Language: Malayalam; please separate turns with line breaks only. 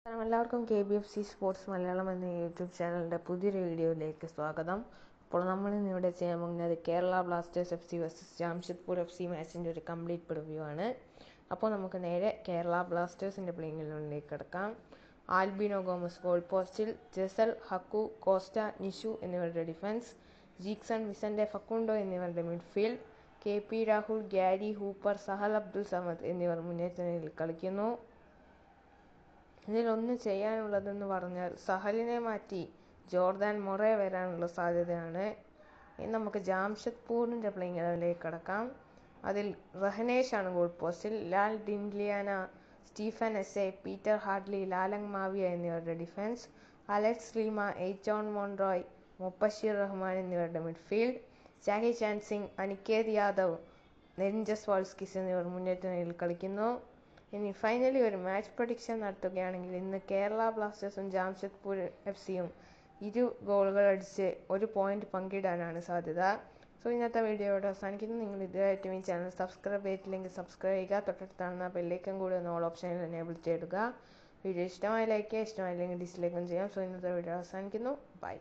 എല്ലാവർക്കും KBFC സ്പോർട്സ് മലയാളം എന്ന യൂട്യൂബ് ചാനലിൻ്റെ പുതിയൊരു വീഡിയോയിലേക്ക് സ്വാഗതം. അപ്പോൾ നമ്മൾ ഇന്നിവിടെ ചെയ്യാൻ പോകുന്നത് Kerala Blasters FC versus Jamshedpur FC മാച്ചിൻ്റെ ഒരു കംപ്ലീറ്റ് പ്രിവ്യൂ ആണ്. അപ്പോൾ നമുക്ക് നേരെ കേരള ബ്ലാസ്റ്റേഴ്സിൻ്റെ പ്ലേയിങ് ഇലവനിലേക്ക് കിടക്കാം. ആൽബിനോ ഗോമസ് ഗോൾ പോസ്റ്റിൽ, ജെസൽ, ഹക്കു, കോസ്റ്റ, നിഷു എന്നിവരുടെ ഡിഫൻസ്, ജീക്സൺ, വിസന്റെ, ഫക്കുണ്ടോ എന്നിവരുടെ midfield, KP Rahul, Gary, Hooper, Sahal Abdul Samad എന്നിവർ മുന്നേറ്റ നിരയിൽ കളിക്കുന്നു. ഇതിലൊന്ന് ചെയ്യാനുള്ളതെന്ന് പറഞ്ഞാൽ സഹലിനെ മാറ്റി ജോർദാൻ മൊറേ വരാനുള്ള സാധ്യതയാണ്. ഇനി നമുക്ക് ജാംഷഡ്പൂരിൻ്റെ പ്ലേയിങ് ഇലവനിലേക്ക് കടക്കാം. അതിൽ റഹനേഷാണ് ഗോൾ പോസ്റ്റിൽ, Lal Dinliana, Stephen Eze, Peter Hartley, Lalengmawia എന്നിവരുടെ defence, Alex Lima, Aitor Monroy, Mobashir Rahman എന്നിവരുടെ midfield, Chahi Chansing, Aniket Yadav, Nerijus Valskis എന്നിവർ മുന്നേറ്റ നിരയിൽ കളിക്കുന്നു. ഇനി ഫൈനലി ഒരു മാച്ച് പ്രഡിക്ഷൻ നടത്തുകയാണെങ്കിൽ ഇന്ന് കേരള ബ്ലാസ്റ്റേഴ്സും ജാംഷഡ്പൂർ FCയും 2 ഗോളുകൾ അടിച്ച് 1 പോയിന്റ് പങ്കിടാനാണ് സാധ്യത. സോ ഇന്നത്തെ വീഡിയോയോട് അവസാനിക്കുന്നു. നിങ്ങൾ ഇതുവരെയായിട്ടും ഈ ചാനൽ സബ്സ്ക്രൈബ് ചെയ്തിട്ടില്ലെങ്കിൽ സബ്സ്ക്രൈബ് ചെയ്യുക. തൊട്ടടുത്താണ് ബെല്ലൈക്കൺ കൂടി ഒന്ന് ഓൾ ഓപ്ഷനിൽ എനേബിൾ ചെയ്യുക. വീഡിയോ ഇഷ്ടമായി ലൈക്ക് ചെയ്യുക, ഇഷ്ടമായില്ലെങ്കിൽ ഡിസ്ലൈക്കും ചെയ്യാം. സോ ഇന്നത്തെ വീഡിയോ അവസാനിക്കുന്നു. ബൈ.